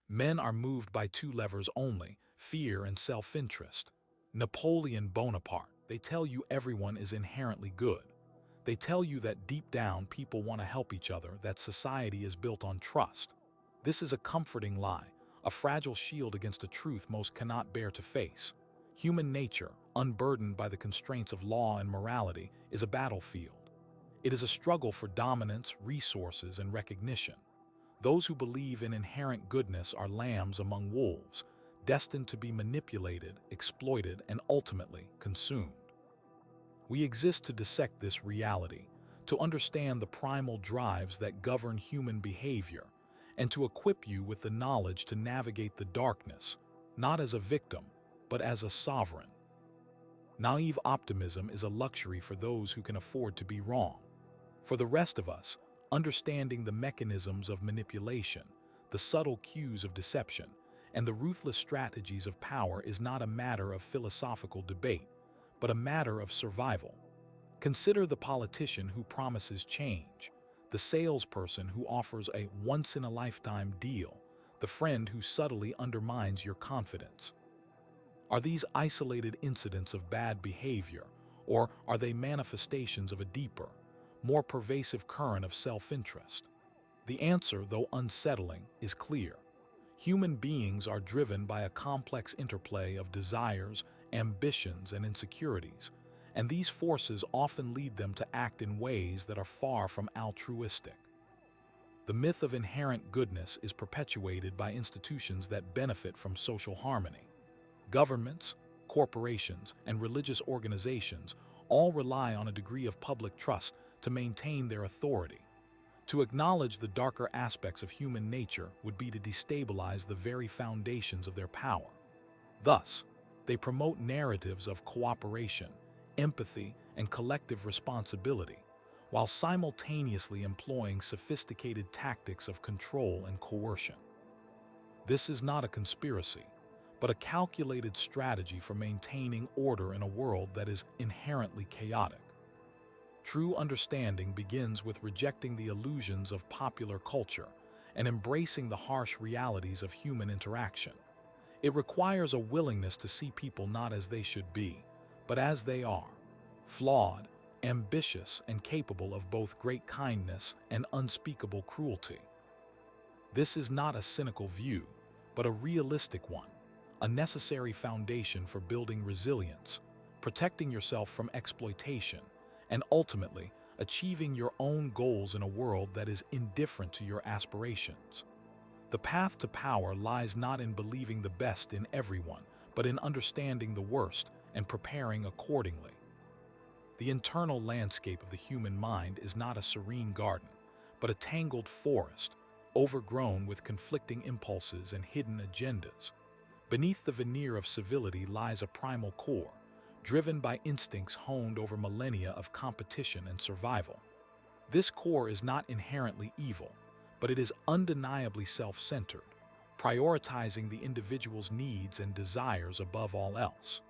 Men are moved by two levers only, fear and self-interest. Napoleon Bonaparte, they tell you everyone is inherently good. They tell you that deep down people want to help each other, that society is built on trust. This is a comforting lie, a fragile shield against a truth most cannot bear to face. Human nature, unburdened by the constraints of law and morality, is a battlefield. It is a struggle for dominance, resources, and recognition. Those who believe in inherent goodness are lambs among wolves, destined to be manipulated, exploited, and ultimately consumed. We exist to dissect this reality, to understand the primal drives that govern human behavior, and to equip you with the knowledge to navigate the darkness, not as a victim, but as a sovereign. Naive optimism is a luxury for those who can afford to be wrong. For the rest of us, understanding the mechanisms of manipulation, the subtle cues of deception, and the ruthless strategies of power is not a matter of philosophical debate, but a matter of survival. Consider the politician who promises change, the salesperson who offers a once-in-a-lifetime deal, the friend who subtly undermines your confidence. Are these isolated incidents of bad behavior, or are they manifestations of a deeper, more pervasive current of self-interest? The answer, though unsettling, is clear. Human beings are driven by a complex interplay of desires, ambitions, and insecurities, and these forces often lead them to act in ways that are far from altruistic. The myth of inherent goodness is perpetuated by institutions that benefit from social harmony. Governments, corporations, and religious organizations all rely on a degree of public trust to maintain their authority. To acknowledge the darker aspects of human nature would be to destabilize the very foundations of their power. Thus, they promote narratives of cooperation, empathy, and collective responsibility, while simultaneously employing sophisticated tactics of control and coercion. This is not a conspiracy, but a calculated strategy for maintaining order in a world that is inherently chaotic. True understanding begins with rejecting the illusions of popular culture and embracing the harsh realities of human interaction. It requires a willingness to see people not as they should be, but as they are, flawed, ambitious, and capable of both great kindness and unspeakable cruelty. This is not a cynical view, but a realistic one, a necessary foundation for building resilience, protecting yourself from exploitation, and ultimately achieving your own goals in a world that is indifferent to your aspirations. The path to power lies not in believing the best in everyone, but in understanding the worst and preparing accordingly. The internal landscape of the human mind is not a serene garden, but a tangled forest, overgrown with conflicting impulses and hidden agendas. Beneath the veneer of civility lies a primal core, driven by instincts honed over millennia of competition and survival. This core is not inherently evil, but it is undeniably self-centered, prioritizing the individual's needs and desires above all else.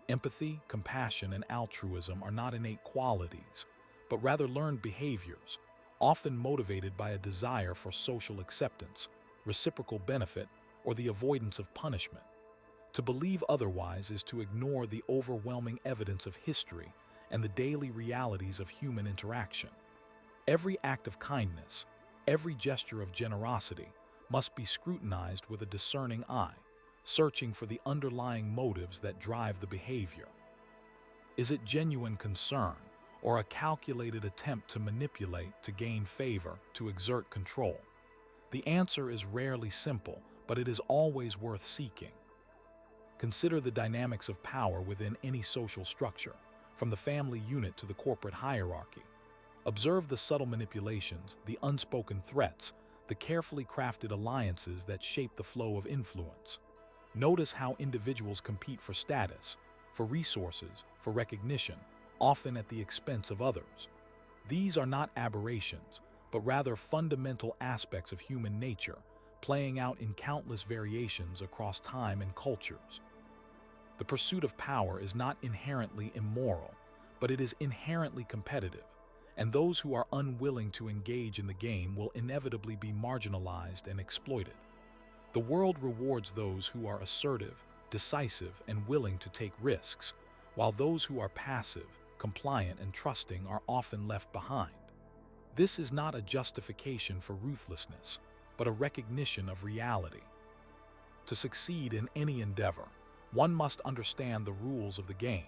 Empathy, compassion, and altruism are not innate qualities, but rather learned behaviors, often motivated by a desire for social acceptance, reciprocal benefit, or the avoidance of punishment. To believe otherwise is to ignore the overwhelming evidence of history and the daily realities of human interaction. Every act of kindness, every gesture of generosity must be scrutinized with a discerning eye, searching for the underlying motives that drive the behavior. Is it genuine concern or a calculated attempt to manipulate, to gain favor, to exert control? The answer is rarely simple, but it is always worth seeking. Consider the dynamics of power within any social structure, from the family unit to the corporate hierarchy. Observe the subtle manipulations, the unspoken threats, the carefully crafted alliances that shape the flow of influence. Notice how individuals compete for status, for resources, for recognition, often at the expense of others. These are not aberrations, but rather fundamental aspects of human nature, playing out in countless variations across time and cultures. The pursuit of power is not inherently immoral, but it is inherently competitive, and those who are unwilling to engage in the game will inevitably be marginalized and exploited. The world rewards those who are assertive, decisive, and willing to take risks, while those who are passive, compliant, and trusting are often left behind. This is not a justification for ruthlessness, but a recognition of reality. To succeed in any endeavor, one must understand the rules of the game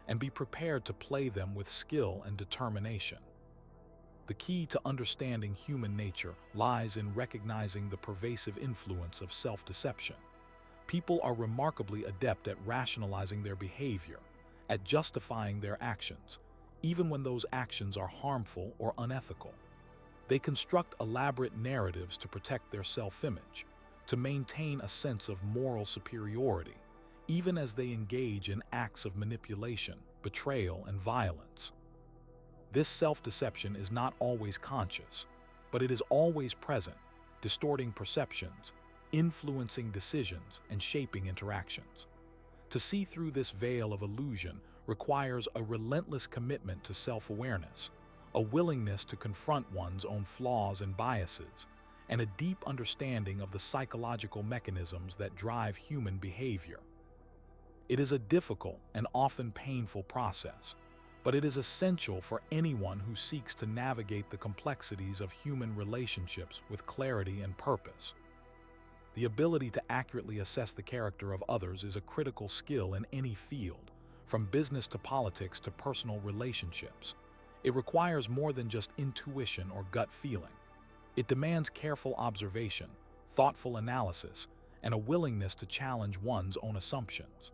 and be prepared to play them with skill and determination. The key to understanding human nature lies in recognizing the pervasive influence of self-deception. People are remarkably adept at rationalizing their behavior, at justifying their actions, even when those actions are harmful or unethical. They construct elaborate narratives to protect their self-image, to maintain a sense of moral superiority, even as they engage in acts of manipulation, betrayal, and violence. This self-deception is not always conscious, but it is always present, distorting perceptions, influencing decisions, and shaping interactions. To see through this veil of illusion requires a relentless commitment to self-awareness, a willingness to confront one's own flaws and biases, and a deep understanding of the psychological mechanisms that drive human behavior. It is a difficult and often painful process, but it is essential for anyone who seeks to navigate the complexities of human relationships with clarity and purpose. The ability to accurately assess the character of others is a critical skill in any field, from business to politics to personal relationships. It requires more than just intuition or gut feeling. It demands careful observation, thoughtful analysis, and a willingness to challenge one's own assumptions.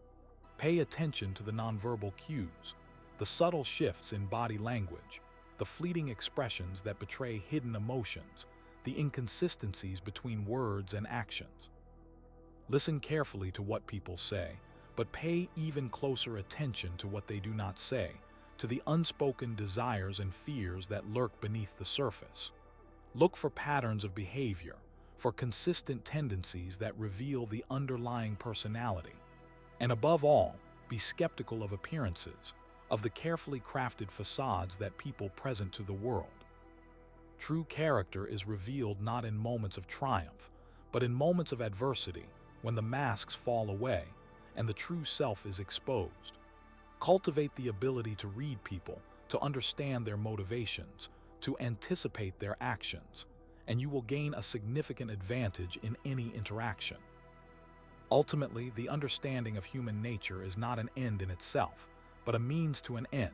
Pay attention to the nonverbal cues, the subtle shifts in body language, the fleeting expressions that betray hidden emotions, the inconsistencies between words and actions. Listen carefully to what people say, but pay even closer attention to what they do not say, to the unspoken desires and fears that lurk beneath the surface. Look for patterns of behavior, for consistent tendencies that reveal the underlying personality. And above all, be skeptical of appearances, of the carefully crafted facades that people present to the world. True character is revealed not in moments of triumph, but in moments of adversity, when the masks fall away and the true self is exposed. Cultivate the ability to read people, to understand their motivations, to anticipate their actions, and you will gain a significant advantage in any interaction. Ultimately, the understanding of human nature is not an end in itself, but a means to an end.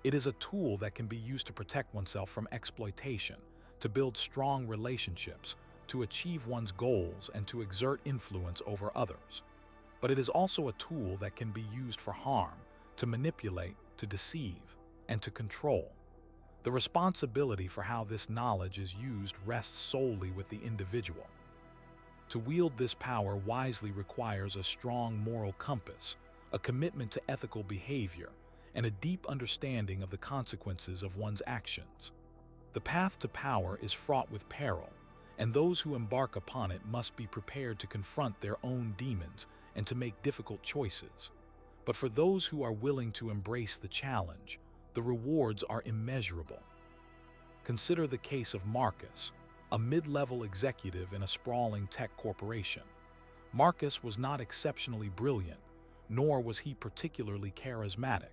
It is a tool that can be used to protect oneself from exploitation, to build strong relationships, to achieve one's goals, and to exert influence over others. But it is also a tool that can be used for harm, to manipulate, to deceive, and to control. The responsibility for how this knowledge is used rests solely with the individual. To wield this power wisely requires a strong moral compass, a commitment to ethical behavior, and a deep understanding of the consequences of one's actions. The path to power is fraught with peril, and those who embark upon it must be prepared to confront their own demons and to make difficult choices. But for those who are willing to embrace the challenge, the rewards are immeasurable. Consider the case of Marcus, a mid-level executive in a sprawling tech corporation. Marcus was not exceptionally brilliant, nor was he particularly charismatic.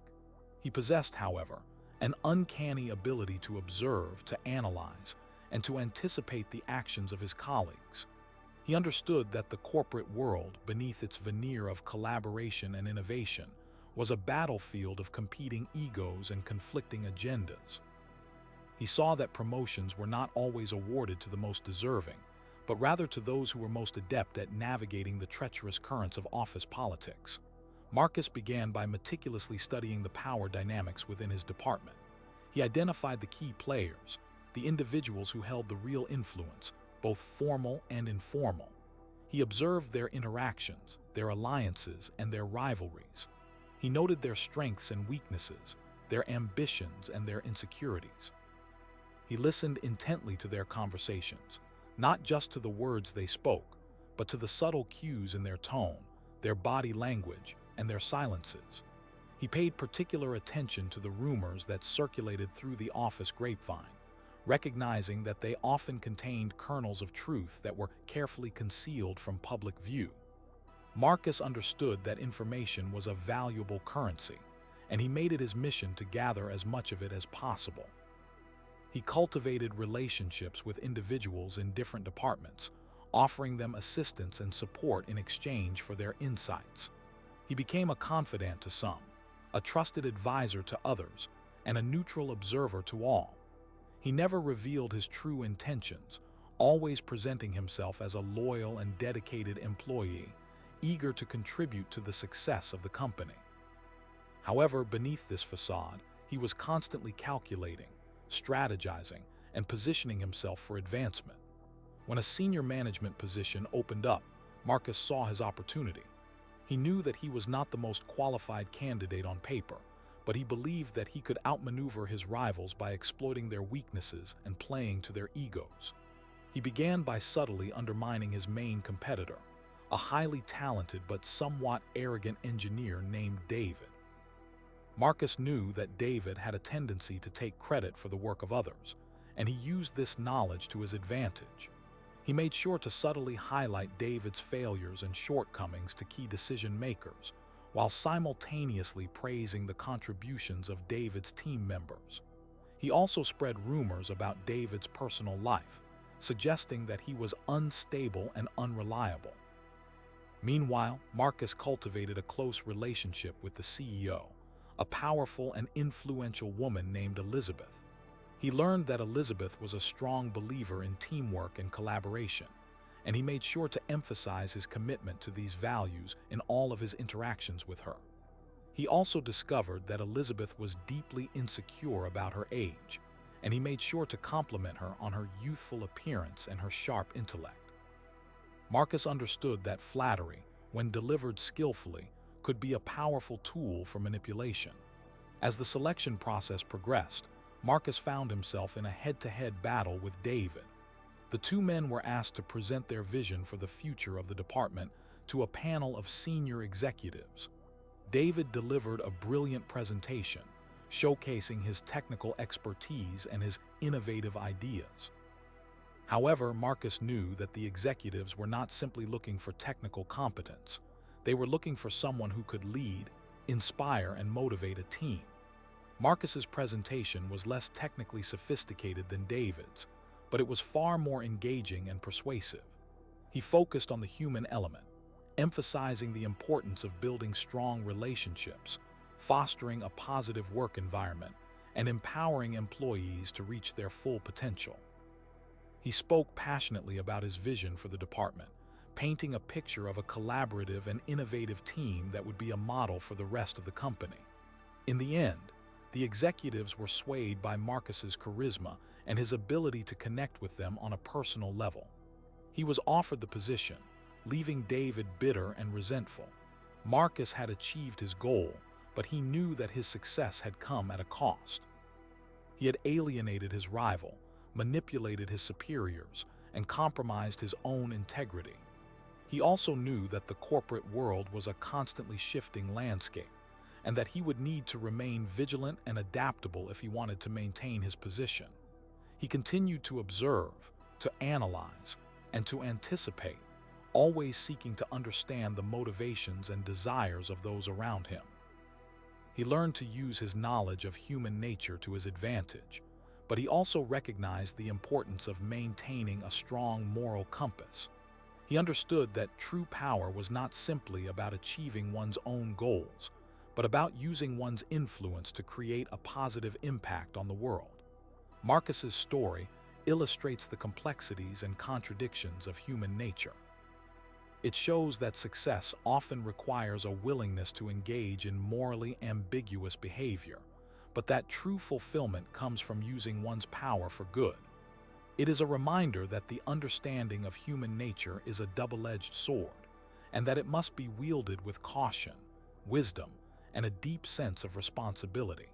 He possessed, however, an uncanny ability to observe, to analyze, and to anticipate the actions of his colleagues. He understood that the corporate world, beneath its veneer of collaboration and innovation, was a battlefield of competing egos and conflicting agendas. He saw that promotions were not always awarded to the most deserving, but rather to those who were most adept at navigating the treacherous currents of office politics. Marcus began by meticulously studying the power dynamics within his department. He identified the key players, the individuals who held the real influence, both formal and informal. He observed their interactions, their alliances, and their rivalries. He noted their strengths and weaknesses, their ambitions and their insecurities. He listened intently to their conversations, not just to the words they spoke, but to the subtle cues in their tone, their body language, and their silences. He paid particular attention to the rumors that circulated through the office grapevine, recognizing that they often contained kernels of truth that were carefully concealed from public view. Marcus understood that information was a valuable currency, and he made it his mission to gather as much of it as possible. He cultivated relationships with individuals in different departments, offering them assistance and support in exchange for their insights. He became a confidant to some, a trusted advisor to others, and a neutral observer to all. He never revealed his true intentions, always presenting himself as a loyal and dedicated employee, eager to contribute to the success of the company. However, beneath this facade, he was constantly calculating, strategizing, and positioning himself for advancement. When a senior management position opened up, Marcus saw his opportunity. He knew that he was not the most qualified candidate on paper, but he believed that he could outmaneuver his rivals by exploiting their weaknesses and playing to their egos. He began by subtly undermining his main competitor, a highly talented but somewhat arrogant engineer named David. Marcus knew that David had a tendency to take credit for the work of others, and he used this knowledge to his advantage. He made sure to subtly highlight David's failures and shortcomings to key decision-makers, while simultaneously praising the contributions of David's team members. He also spread rumors about David's personal life, suggesting that he was unstable and unreliable. Meanwhile, Marcus cultivated a close relationship with the CEO, a powerful and influential woman named Elizabeth. He learned that Elizabeth was a strong believer in teamwork and collaboration, and he made sure to emphasize his commitment to these values in all of his interactions with her. He also discovered that Elizabeth was deeply insecure about her age, and he made sure to compliment her on her youthful appearance and her sharp intellect. Marcus understood that flattery, when delivered skillfully, could be a powerful tool for manipulation. As the selection process progressed, Marcus found himself in a head-to-head battle with David. The two men were asked to present their vision for the future of the department to a panel of senior executives. David delivered a brilliant presentation, showcasing his technical expertise and his innovative ideas. However, Marcus knew that the executives were not simply looking for technical competence. They were looking for someone who could lead, inspire, and motivate a team. Marcus's presentation was less technically sophisticated than David's, but it was far more engaging and persuasive. He focused on the human element, emphasizing the importance of building strong relationships, fostering a positive work environment, and empowering employees to reach their full potential. He spoke passionately about his vision for the department, painting a picture of a collaborative and innovative team that would be a model for the rest of the company. In the end, the executives were swayed by Marcus's charisma and his ability to connect with them on a personal level. He was offered the position, leaving David bitter and resentful. Marcus had achieved his goal, but he knew that his success had come at a cost. He had alienated his rival, manipulated his superiors, and compromised his own integrity. He also knew that the corporate world was a constantly shifting landscape, and that he would need to remain vigilant and adaptable if he wanted to maintain his position. He continued to observe, to analyze, and to anticipate, always seeking to understand the motivations and desires of those around him. He learned to use his knowledge of human nature to his advantage, but he also recognized the importance of maintaining a strong moral compass. He understood that true power was not simply about achieving one's own goals, but about using one's influence to create a positive impact on the world. Marcus's story illustrates the complexities and contradictions of human nature. It shows that success often requires a willingness to engage in morally ambiguous behavior, but that true fulfillment comes from using one's power for good. It is a reminder that the understanding of human nature is a double-edged sword, and that it must be wielded with caution, wisdom, and a deep sense of responsibility.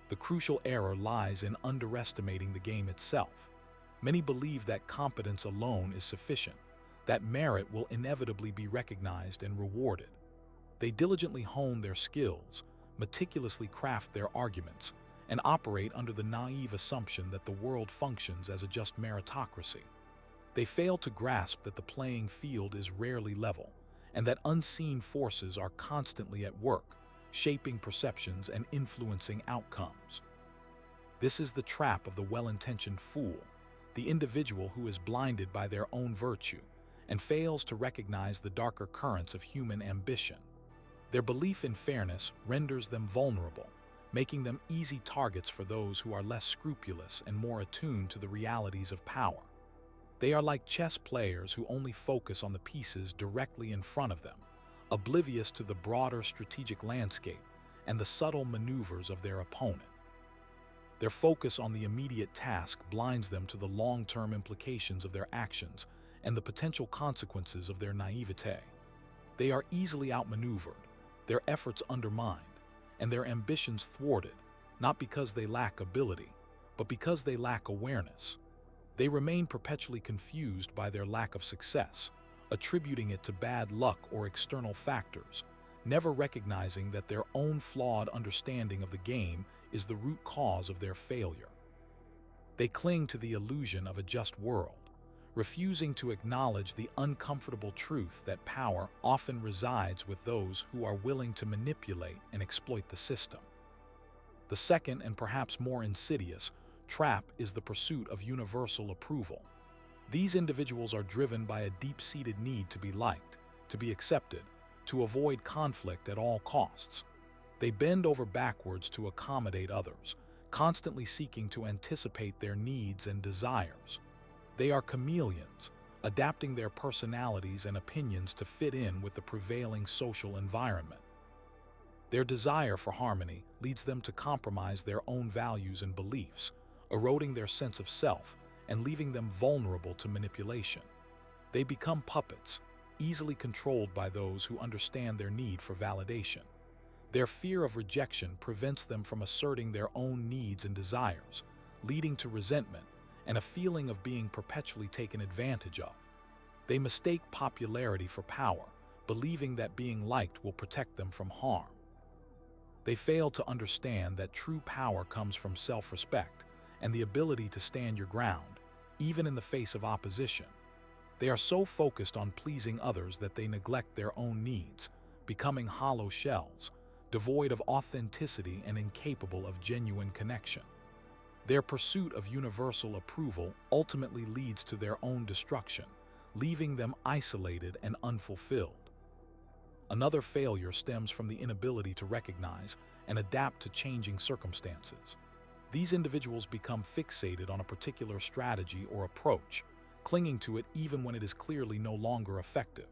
The crucial error lies in underestimating the game itself. Many believe that competence alone is sufficient, that merit will inevitably be recognized and rewarded. They diligently hone their skills, meticulously craft their arguments, and operate under the naive assumption that the world functions as a just meritocracy. They fail to grasp that the playing field is rarely level, and that unseen forces are constantly at work, shaping perceptions and influencing outcomes. This is the trap of the well-intentioned fool, the individual who is blinded by their own virtue and fails to recognize the darker currents of human ambition. Their belief in fairness renders them vulnerable, making them easy targets for those who are less scrupulous and more attuned to the realities of power. They are like chess players who only focus on the pieces directly in front of them, oblivious to the broader strategic landscape and the subtle maneuvers of their opponent. Their focus on the immediate task blinds them to the long-term implications of their actions and the potential consequences of their naivete. They are easily outmaneuvered, their efforts undermined, and their ambitions thwarted, not because they lack ability, but because they lack awareness. They remain perpetually confused by their lack of success, attributing it to bad luck or external factors, never recognizing that their own flawed understanding of the game is the root cause of their failure. They cling to the illusion of a just world, refusing to acknowledge the uncomfortable truth that power often resides with those who are willing to manipulate and exploit the system. The second and perhaps more insidious trap is the pursuit of universal approval. These individuals are driven by a deep-seated need to be liked, to be accepted, to avoid conflict at all costs. They bend over backwards to accommodate others, constantly seeking to anticipate their needs and desires. They are chameleons, adapting their personalities and opinions to fit in with the prevailing social environment. Their desire for harmony leads them to compromise their own values and beliefs, eroding their sense of self and leaving them vulnerable to manipulation. They become puppets, easily controlled by those who understand their need for validation. Their fear of rejection prevents them from asserting their own needs and desires, leading to resentment and a feeling of being perpetually taken advantage of. They mistake popularity for power, believing that being liked will protect them from harm. They fail to understand that true power comes from self-respect and the ability to stand your ground, even in the face of opposition. They are so focused on pleasing others that they neglect their own needs, becoming hollow shells, devoid of authenticity and incapable of genuine connection. Their pursuit of universal approval ultimately leads to their own destruction, leaving them isolated and unfulfilled. Another failure stems from the inability to recognize and adapt to changing circumstances. These individuals become fixated on a particular strategy or approach, clinging to it even when it is clearly no longer effective.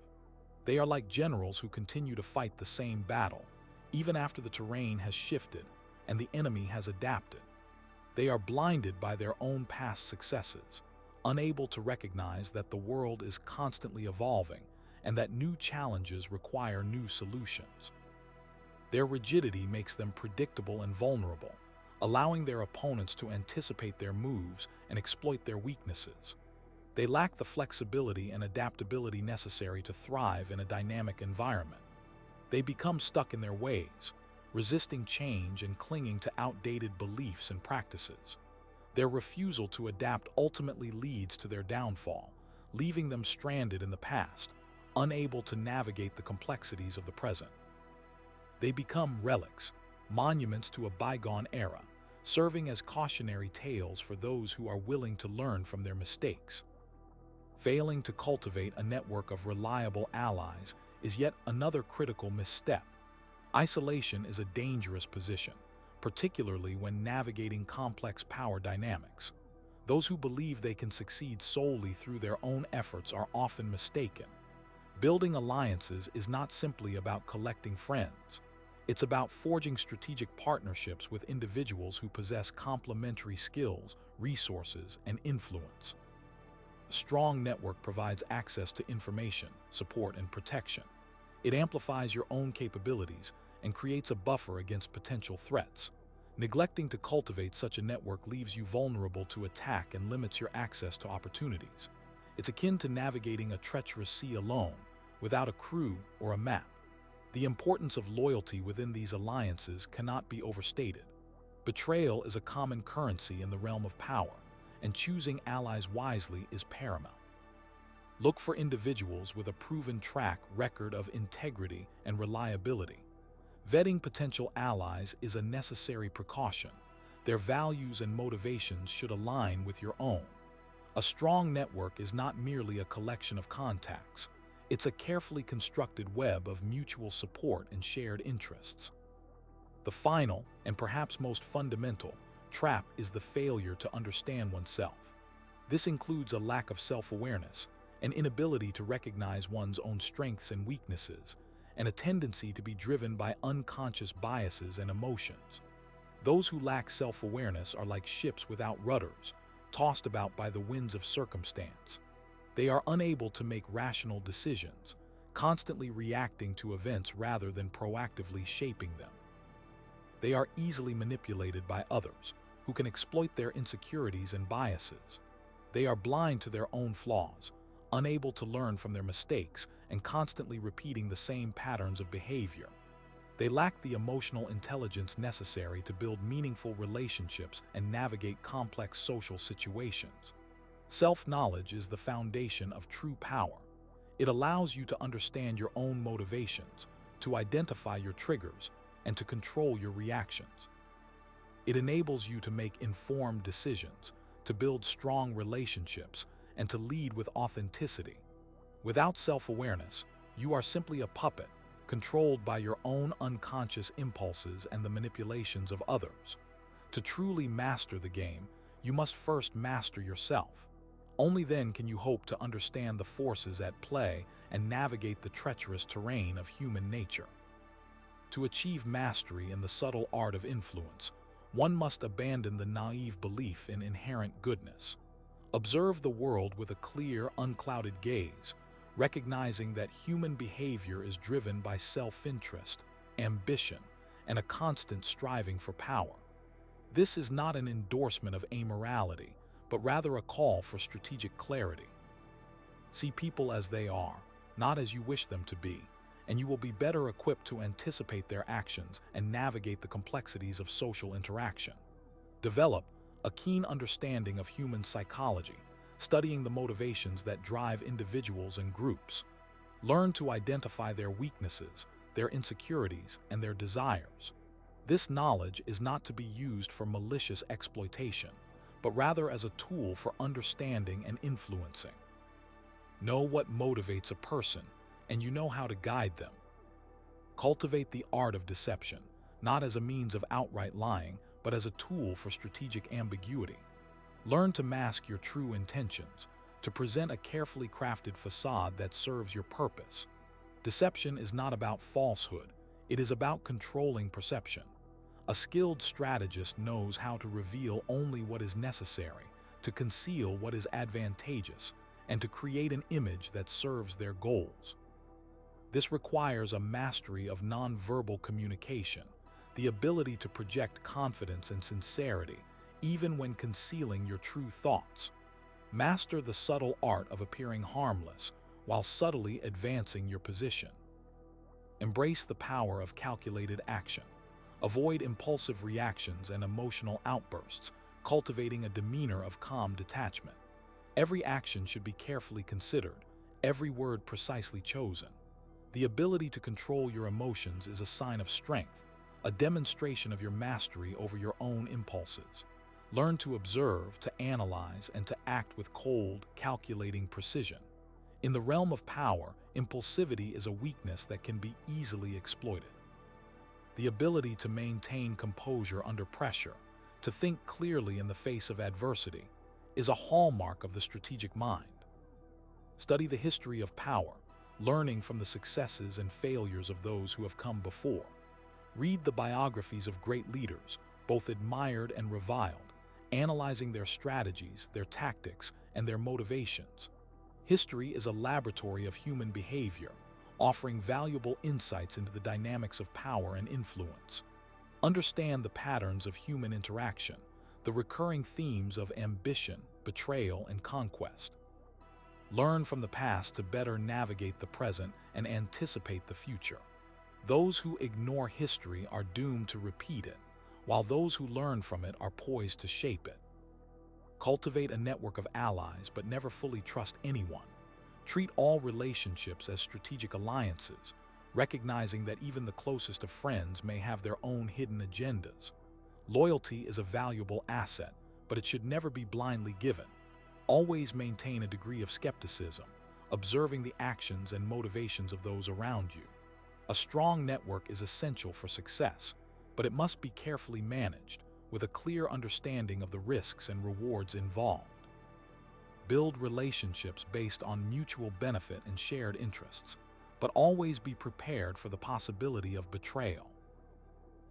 They are like generals who continue to fight the same battle, even after the terrain has shifted and the enemy has adapted. They are blinded by their own past successes, unable to recognize that the world is constantly evolving and that new challenges require new solutions. Their rigidity makes them predictable and vulnerable, allowing their opponents to anticipate their moves and exploit their weaknesses. They lack the flexibility and adaptability necessary to thrive in a dynamic environment. They become stuck in their ways, resisting change and clinging to outdated beliefs and practices. Their refusal to adapt ultimately leads to their downfall, leaving them stranded in the past, unable to navigate the complexities of the present. They become relics, monuments to a bygone era, serving as cautionary tales for those who are willing to learn from their mistakes. Failing to cultivate a network of reliable allies is yet another critical misstep. Isolation is a dangerous position, particularly when navigating complex power dynamics. Those who believe they can succeed solely through their own efforts are often mistaken. Building alliances is not simply about collecting friends. It's about forging strategic partnerships with individuals who possess complementary skills, resources, and influence. A strong network provides access to information, support, and protection. It amplifies your own capabilities and creates a buffer against potential threats. Neglecting to cultivate such a network leaves you vulnerable to attack and limits your access to opportunities. It's akin to navigating a treacherous sea alone, without a crew or a map. The importance of loyalty within these alliances cannot be overstated. Betrayal is a common currency in the realm of power, and choosing allies wisely is paramount. Look for individuals with a proven track record of integrity and reliability. Vetting potential allies is a necessary precaution. Their values and motivations should align with your own. A strong network is not merely a collection of contacts. It's a carefully constructed web of mutual support and shared interests. The final, and perhaps most fundamental, trap is the failure to understand oneself. This includes a lack of self-awareness, an inability to recognize one's own strengths and weaknesses, and a tendency to be driven by unconscious biases and emotions. Those who lack self-awareness are like ships without rudders, tossed about by the winds of circumstance. They are unable to make rational decisions, constantly reacting to events rather than proactively shaping them. They are easily manipulated by others, who can exploit their insecurities and biases. They are blind to their own flaws, unable to learn from their mistakes, and constantly repeating the same patterns of behavior. They lack the emotional intelligence necessary to build meaningful relationships and navigate complex social situations. Self-knowledge is the foundation of true power. It allows you to understand your own motivations, to identify your triggers, and to control your reactions. It enables you to make informed decisions, to build strong relationships, and to lead with authenticity. Without self-awareness, you are simply a puppet, controlled by your own unconscious impulses and the manipulations of others. To truly master the game, you must first master yourself. Only then can you hope to understand the forces at play and navigate the treacherous terrain of human nature. To achieve mastery in the subtle art of influence, one must abandon the naive belief in inherent goodness. Observe the world with a clear, unclouded gaze, recognizing that human behavior is driven by self-interest, ambition, and a constant striving for power. This is not an endorsement of amorality, but rather a call for strategic clarity. See people as they are, not as you wish them to be, and you will be better equipped to anticipate their actions and navigate the complexities of social interaction. Develop a keen understanding of human psychology, studying the motivations that drive individuals and groups. Learn to identify their weaknesses, their insecurities, and their desires. This knowledge is not to be used for malicious exploitation, but rather as a tool for understanding and influencing. Know what motivates a person, and you know how to guide them. Cultivate the art of deception, not as a means of outright lying, but as a tool for strategic ambiguity. Learn to mask your true intentions, to present a carefully crafted facade that serves your purpose. Deception is not about falsehood, it is about controlling perception. A skilled strategist knows how to reveal only what is necessary, to conceal what is advantageous, and to create an image that serves their goals. This requires a mastery of nonverbal communication, the ability to project confidence and sincerity, even when concealing your true thoughts. Master the subtle art of appearing harmless while subtly advancing your position. Embrace the power of calculated action. Avoid impulsive reactions and emotional outbursts, cultivating a demeanor of calm detachment. Every action should be carefully considered, every word precisely chosen. The ability to control your emotions is a sign of strength, a demonstration of your mastery over your own impulses. Learn to observe, to analyze, and to act with cold, calculating precision. In the realm of power, impulsivity is a weakness that can be easily exploited. The ability to maintain composure under pressure, to think clearly in the face of adversity, is a hallmark of the strategic mind. Study the history of power, learning from the successes and failures of those who have come before. Read the biographies of great leaders, both admired and reviled, analyzing their strategies, their tactics, and their motivations. History is a laboratory of human behavior, offering valuable insights into the dynamics of power and influence. Understand the patterns of human interaction, the recurring themes of ambition, betrayal, and conquest. Learn from the past to better navigate the present and anticipate the future. Those who ignore history are doomed to repeat it, while those who learn from it are poised to shape it. Cultivate a network of allies, but never fully trust anyone. Treat all relationships as strategic alliances, recognizing that even the closest of friends may have their own hidden agendas. Loyalty is a valuable asset, but it should never be blindly given. Always maintain a degree of skepticism, observing the actions and motivations of those around you. A strong network is essential for success, but it must be carefully managed, with a clear understanding of the risks and rewards involved. Build relationships based on mutual benefit and shared interests, but always be prepared for the possibility of betrayal.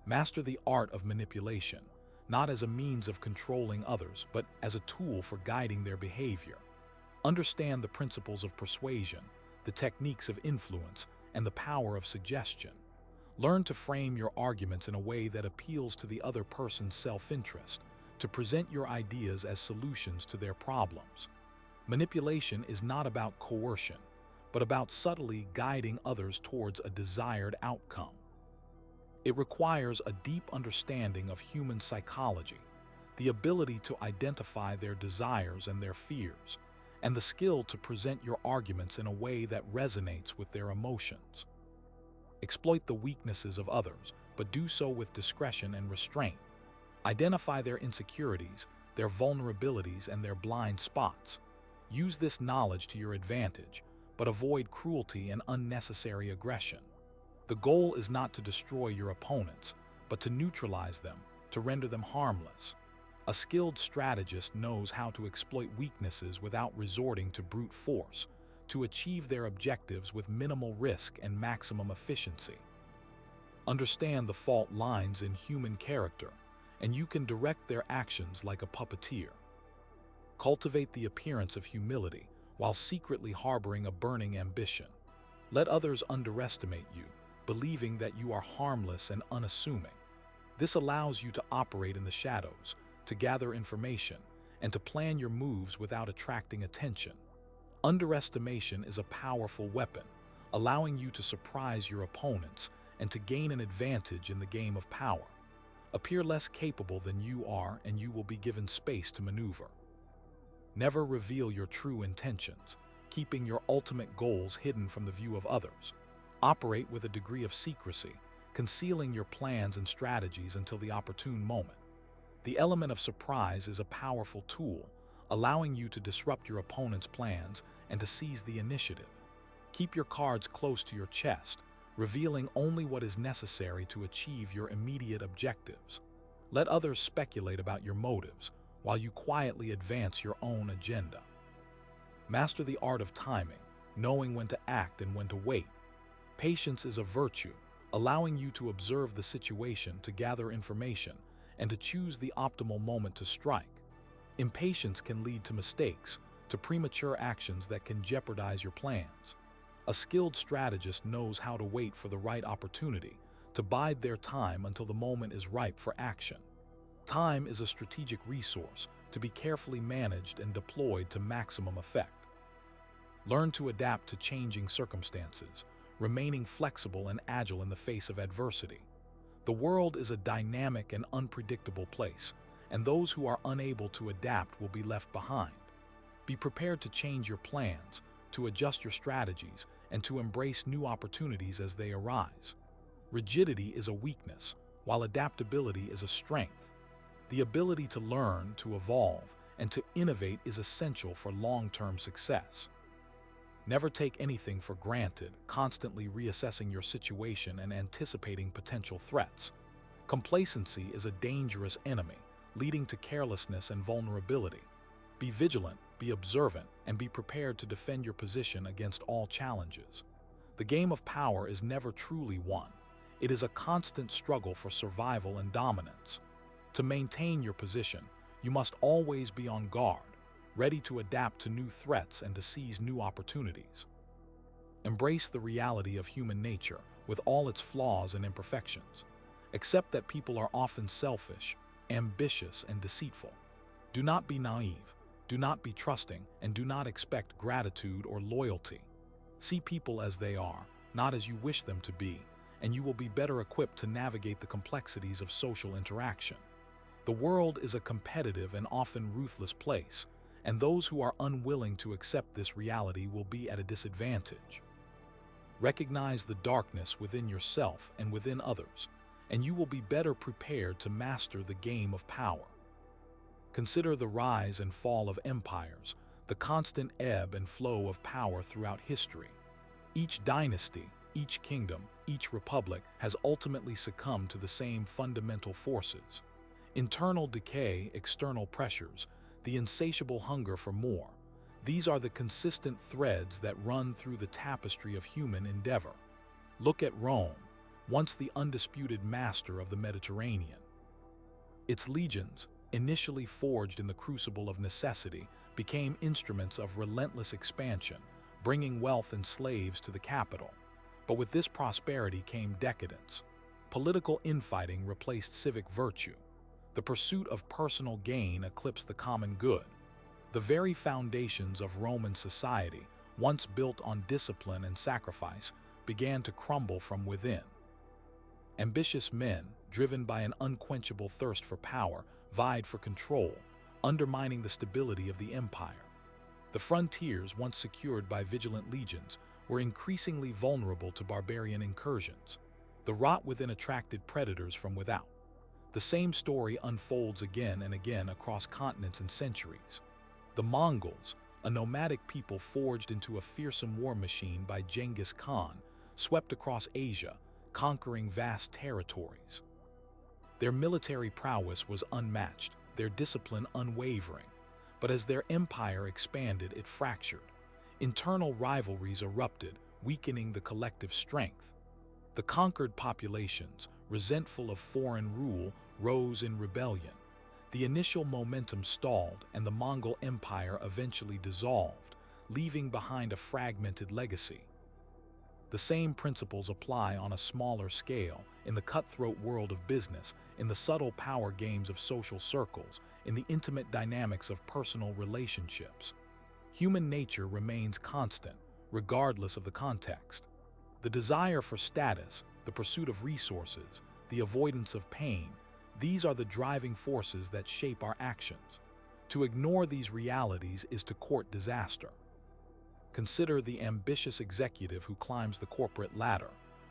Master the art of manipulation, not as a means of controlling others, but as a tool for guiding their behavior. Understand the principles of persuasion, the techniques of influence, and the power of suggestion. Learn to frame your arguments in a way that appeals to the other person's self-interest, to present your ideas as solutions to their problems. Manipulation is not about coercion, but about subtly guiding others towards a desired outcome. It requires a deep understanding of human psychology, the ability to identify their desires and their fears, and the skill to present your arguments in a way that resonates with their emotions. Exploit the weaknesses of others, but do so with discretion and restraint. Identify their insecurities, their vulnerabilities, and their blind spots. Use this knowledge to your advantage, but avoid cruelty and unnecessary aggression. The goal is not to destroy your opponents, but to neutralize them, to render them harmless. A skilled strategist knows how to exploit weaknesses without resorting to brute force, to achieve their objectives with minimal risk and maximum efficiency. Understand the fault lines in human character, and you can direct their actions like a puppeteer. Cultivate the appearance of humility while secretly harboring a burning ambition. Let others underestimate you, believing that you are harmless and unassuming. This allows you to operate in the shadows, to gather information, and to plan your moves without attracting attention. Underestimation is a powerful weapon, allowing you to surprise your opponents and to gain an advantage in the game of power. Appear less capable than you are, and you will be given space to maneuver. Never reveal your true intentions, keeping your ultimate goals hidden from the view of others. Operate with a degree of secrecy, concealing your plans and strategies until the opportune moment. The element of surprise is a powerful tool, allowing you to disrupt your opponent's plans and to seize the initiative. Keep your cards close to your chest, revealing only what is necessary to achieve your immediate objectives. Let others speculate about your motives, while you quietly advance your own agenda. Master the art of timing, knowing when to act and when to wait. Patience is a virtue, allowing you to observe the situation, to gather information, and to choose the optimal moment to strike. Impatience can lead to mistakes, to premature actions that can jeopardize your plans. A skilled strategist knows how to wait for the right opportunity, to bide their time until the moment is ripe for action. Time is a strategic resource, to be carefully managed and deployed to maximum effect. Learn to adapt to changing circumstances, remaining flexible and agile in the face of adversity. The world is a dynamic and unpredictable place, and those who are unable to adapt will be left behind. Be prepared to change your plans, to adjust your strategies, and to embrace new opportunities as they arise. Rigidity is a weakness, while adaptability is a strength. The ability to learn, to evolve, and to innovate is essential for long-term success. Never take anything for granted, constantly reassessing your situation and anticipating potential threats. Complacency is a dangerous enemy, leading to carelessness and vulnerability. Be vigilant, be observant, and be prepared to defend your position against all challenges. The game of power is never truly won. It is a constant struggle for survival and dominance. To maintain your position, you must always be on guard, ready to adapt to new threats and to seize new opportunities. Embrace the reality of human nature with all its flaws and imperfections. Accept that people are often selfish, ambitious, and deceitful. Do not be naive, do not be trusting, and do not expect gratitude or loyalty. See people as they are, not as you wish them to be, and you will be better equipped to navigate the complexities of social interaction. The world is a competitive and often ruthless place, and those who are unwilling to accept this reality will be at a disadvantage. Recognize the darkness within yourself and within others, and you will be better prepared to master the game of power. Consider the rise and fall of empires, the constant ebb and flow of power throughout history. Each dynasty, each kingdom, each republic has ultimately succumbed to the same fundamental forces. Internal decay, external pressures, the insatiable hunger for more. These are the consistent threads that run through the tapestry of human endeavor. Look at Rome, once the undisputed master of the Mediterranean. Its legions, initially forged in the crucible of necessity, became instruments of relentless expansion, bringing wealth and slaves to the capital. But with this prosperity came decadence. Political infighting replaced civic virtue. The pursuit of personal gain eclipsed the common good. The very foundations of Roman society, once built on discipline and sacrifice, began to crumble from within. Ambitious men, driven by an unquenchable thirst for power, vied for control, undermining the stability of the empire. The frontiers, once secured by vigilant legions, were increasingly vulnerable to barbarian incursions. The rot within attracted predators from without. The same story unfolds again and again across continents and centuries. The Mongols, a nomadic people forged into a fearsome war machine by Genghis Khan, swept across Asia, conquering vast territories. Their military prowess was unmatched, their discipline unwavering. But as their empire expanded, it fractured. Internal rivalries erupted, weakening the collective strength. The conquered populations, resentful of foreign rule, rose in rebellion. The initial momentum stalled, and the Mongol Empire eventually dissolved, leaving behind a fragmented legacy. The same principles apply on a smaller scale, in the cutthroat world of business, in the subtle power games of social circles, in the intimate dynamics of personal relationships. Human nature remains constant, regardless of the context. The desire for status, the pursuit of resources, the avoidance of pain, these are the driving forces that shape our actions. To ignore these realities is to court disaster. Consider the ambitious executive who climbs the corporate ladder,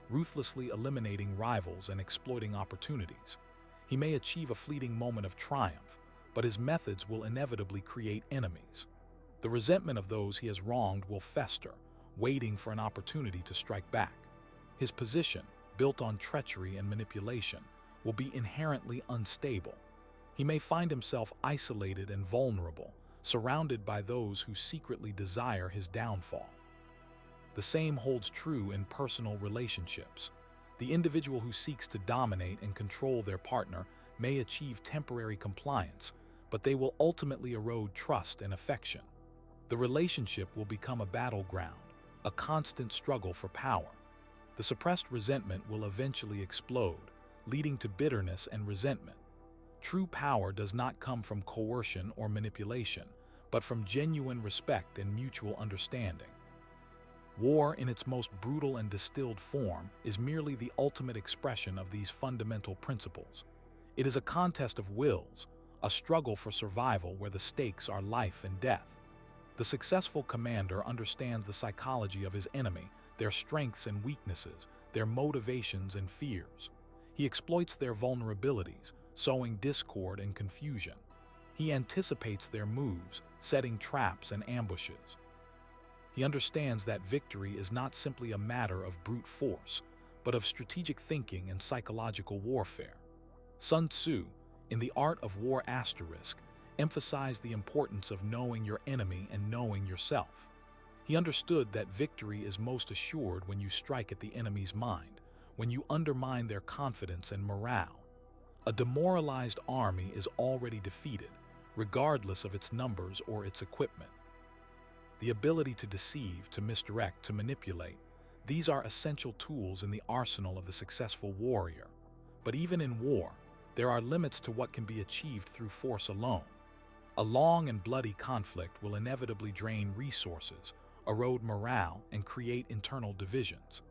ruthlessly eliminating rivals and exploiting opportunities. He may achieve a fleeting moment of triumph, but his methods will inevitably create enemies. The resentment of those he has wronged will fester, waiting for an opportunity to strike back. His position, built on treachery and manipulation, will be inherently unstable. He may find himself isolated and vulnerable, surrounded by those who secretly desire his downfall. The same holds true in personal relationships. The individual who seeks to dominate and control their partner may achieve temporary compliance, but they will ultimately erode trust and affection. The relationship will become a battleground, a constant struggle for power. The suppressed resentment will eventually explode, leading to bitterness and resentment. True power does not come from coercion or manipulation, but from genuine respect and mutual understanding. War, in its most brutal and distilled form, is merely the ultimate expression of these fundamental principles. It is a contest of wills, a struggle for survival where the stakes are life and death. The successful commander understands the psychology of his enemy, their strengths and weaknesses, their motivations and fears. He exploits their vulnerabilities, sowing discord and confusion. He anticipates their moves, setting traps and ambushes. He understands that victory is not simply a matter of brute force, but of strategic thinking and psychological warfare. Sun Tzu, in The Art of War*, emphasized the importance of knowing your enemy and knowing yourself. He understood that victory is most assured when you strike at the enemy's mind, when you undermine their confidence and morale. A demoralized army is already defeated, regardless of its numbers or its equipment. The ability to deceive, to misdirect, to manipulate, these are essential tools in the arsenal of the successful warrior. But even in war, there are limits to what can be achieved through force alone. A long and bloody conflict will inevitably drain resources, erode morale, and create internal divisions.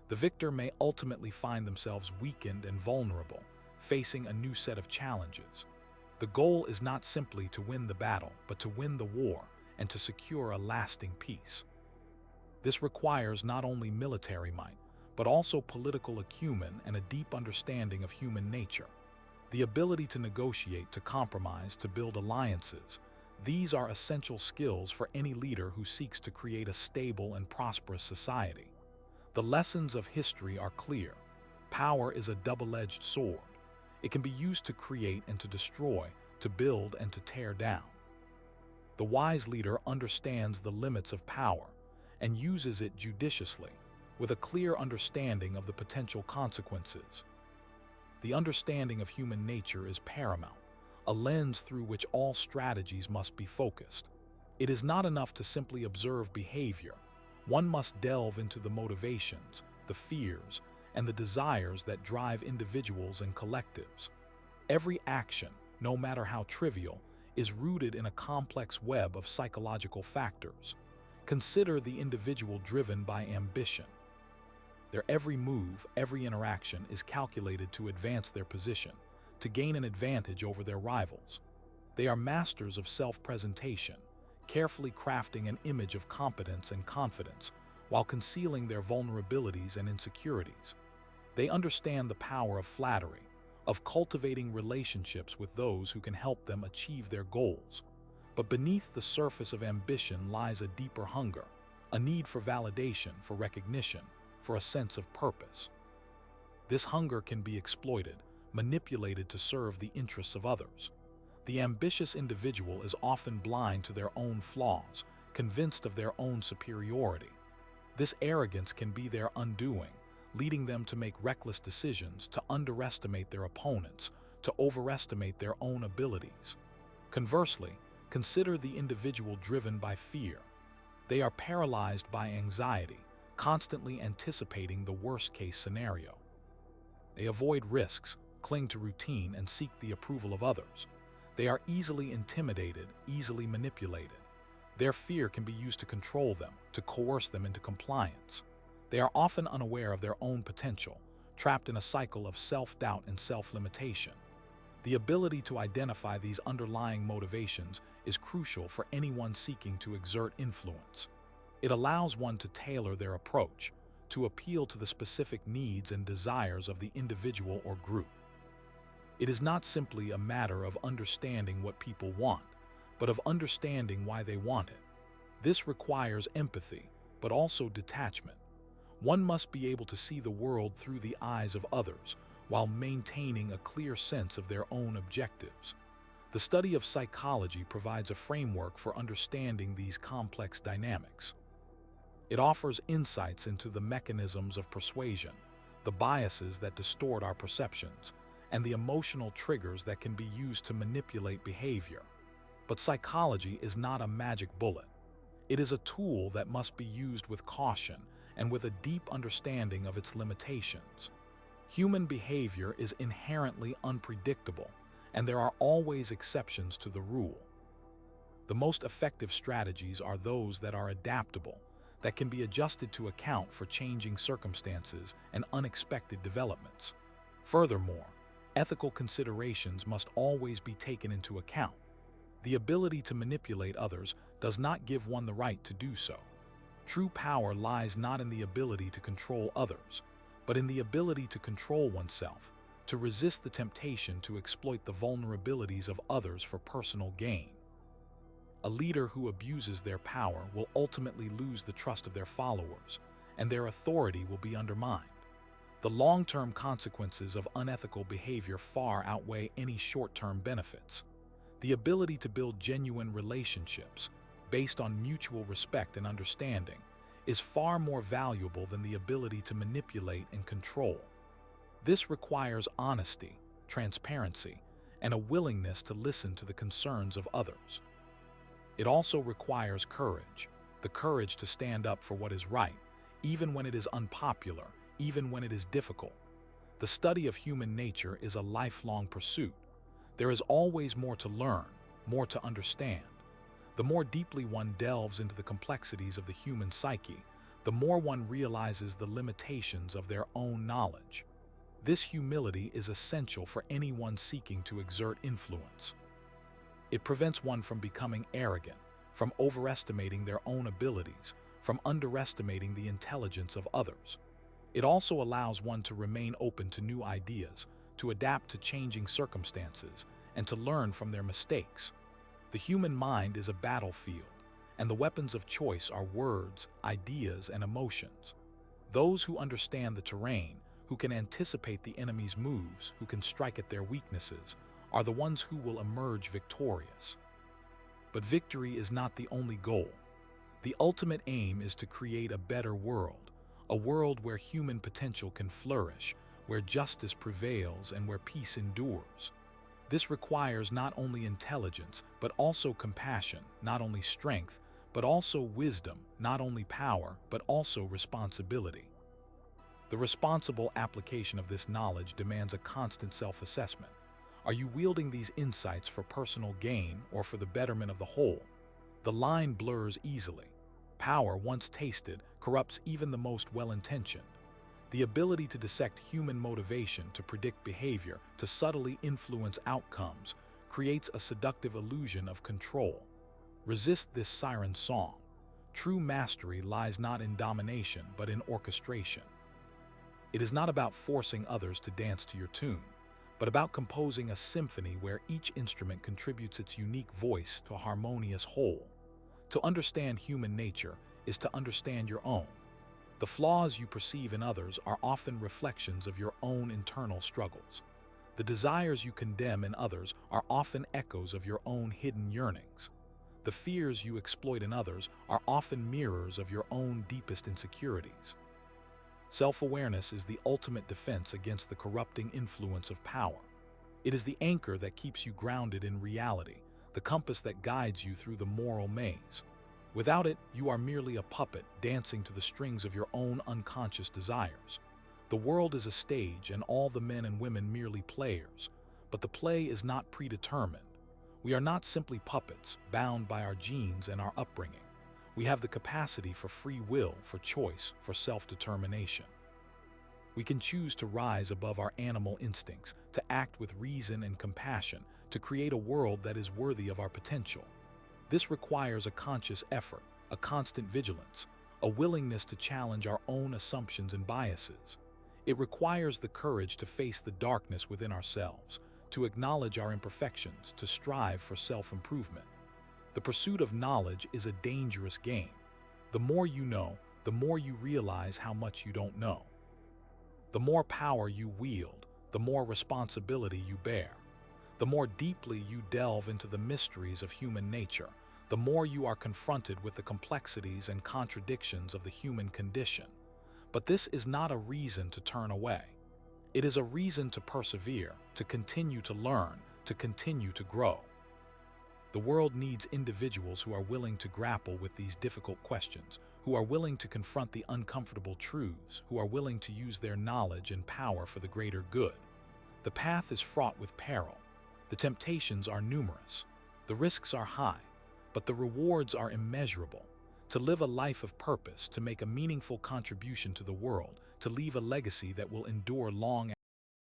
The victor may ultimately find themselves weakened and vulnerable, facing a new set of challenges. The goal is not simply to win the battle, but to win the war and to secure a lasting peace. This requires not only military might, but also political acumen and a deep understanding of human nature. The ability to negotiate, to compromise, to build alliances, these are essential skills for any leader who seeks to create a stable and prosperous society. The lessons of history are clear. Power is a double-edged sword. It can be used to create and to destroy, to build and to tear down. The wise leader understands the limits of power and uses it judiciously, with a clear understanding of the potential consequences. The understanding of human nature is paramount, a lens through which all strategies must be focused. It is not enough to simply observe behavior. One must delve into the motivations, the fears, and the desires that drive individuals and collectives. Every action, no matter how trivial, is rooted in a complex web of psychological factors. Consider the individual driven by ambition. Their every move, every interaction is calculated to advance their position, to gain an advantage over their rivals. They are masters of self-presentation, carefully crafting an image of competence and confidence while concealing their vulnerabilities and insecurities. They understand the power of flattery, of cultivating relationships with those who can help them achieve their goals. But beneath the surface of ambition lies a deeper hunger, a need for validation, for recognition, for a sense of purpose. This hunger can be exploited, manipulated to serve the interests of others. The ambitious individual is often blind to their own flaws, convinced of their own superiority. This arrogance can be their undoing, leading them to make reckless decisions, to underestimate their opponents, to overestimate their own abilities. Conversely, consider the individual driven by fear. They are paralyzed by anxiety, constantly anticipating the worst-case scenario. They avoid risks, cling to routine, and seek the approval of others. They are easily intimidated, easily manipulated. Their fear can be used to control them, to coerce them into compliance. They are often unaware of their own potential, trapped in a cycle of self-doubt and self-limitation. The ability to identify these underlying motivations is crucial for anyone seeking to exert influence. It allows one to tailor their approach, to appeal to the specific needs and desires of the individual or group. It is not simply a matter of understanding what people want, but of understanding why they want it. This requires empathy, but also detachment. One must be able to see the world through the eyes of others, while maintaining a clear sense of their own objectives. The study of psychology provides a framework for understanding these complex dynamics. It offers insights into the mechanisms of persuasion, the biases that distort our perceptions, and the emotional triggers that can be used to manipulate behavior. But psychology is not a magic bullet. It is a tool that must be used with caution and with a deep understanding of its limitations. Human behavior is inherently unpredictable, and there are always exceptions to the rule. The most effective strategies are those that are adaptable, that can be adjusted to account for changing circumstances and unexpected developments. Furthermore, ethical considerations must always be taken into account. The ability to manipulate others does not give one the right to do so. True power lies not in the ability to control others, but in the ability to control oneself, to resist the temptation to exploit the vulnerabilities of others for personal gain. A leader who abuses their power will ultimately lose the trust of their followers, and their authority will be undermined. The long-term consequences of unethical behavior far outweigh any short-term benefits. The ability to build genuine relationships, based on mutual respect and understanding, is far more valuable than the ability to manipulate and control. This requires honesty, transparency, and a willingness to listen to the concerns of others. It also requires courage, the courage to stand up for what is right, even when it is unpopular, even when it is difficult. The study of human nature is a lifelong pursuit. There is always more to learn, more to understand. The more deeply one delves into the complexities of the human psyche, the more one realizes the limitations of their own knowledge. This humility is essential for anyone seeking to exert influence. It prevents one from becoming arrogant, from overestimating their own abilities, from underestimating the intelligence of others. It also allows one to remain open to new ideas, to adapt to changing circumstances, and to learn from their mistakes. The human mind is a battlefield, and the weapons of choice are words, ideas, and emotions. Those who understand the terrain, who can anticipate the enemy's moves, who can strike at their weaknesses, are the ones who will emerge victorious. But victory is not the only goal. The ultimate aim is to create a better world, a world where human potential can flourish, where justice prevails, and where peace endures. This requires not only intelligence, but also compassion, not only strength, but also wisdom, not only power, but also responsibility. The responsible application of this knowledge demands a constant self-assessment. Are you wielding these insights for personal gain or for the betterment of the whole? The line blurs easily. Power, once tasted, corrupts even the most well-intentioned. The ability to dissect human motivation, to predict behavior, to subtly influence outcomes, creates a seductive illusion of control. Resist this siren song. True mastery lies not in domination, but in orchestration. It is not about forcing others to dance to your tune, but about composing a symphony where each instrument contributes its unique voice to a harmonious whole. To understand human nature is to understand your own. The flaws you perceive in others are often reflections of your own internal struggles. The desires you condemn in others are often echoes of your own hidden yearnings. The fears you exploit in others are often mirrors of your own deepest insecurities. Self-awareness is the ultimate defense against the corrupting influence of power. It is the anchor that keeps you grounded in reality, the compass that guides you through the moral maze. Without it, you are merely a puppet dancing to the strings of your own unconscious desires. The world is a stage and all the men and women merely players, but the play is not predetermined. We are not simply puppets, bound by our genes and our upbringing. We have the capacity for free will, for choice, for self-determination. We can choose to rise above our animal instincts, to act with reason and compassion, to create a world that is worthy of our potential. This requires a conscious effort, a constant vigilance, a willingness to challenge our own assumptions and biases. It requires the courage to face the darkness within ourselves, to acknowledge our imperfections, to strive for self-improvement. The pursuit of knowledge is a dangerous game. The more you know, the more you realize how much you don't know. The more power you wield, the more responsibility you bear. The more deeply you delve into the mysteries of human nature, the more you are confronted with the complexities and contradictions of the human condition. But this is not a reason to turn away. It is a reason to persevere, to continue to learn, to continue to grow. The world needs individuals who are willing to grapple with these difficult questions, who are willing to confront the uncomfortable truths, who are willing to use their knowledge and power for the greater good. The path is fraught with peril. The temptations are numerous. The risks are high, but the rewards are immeasurable. To live a life of purpose, to make a meaningful contribution to the world, to leave a legacy that will endure long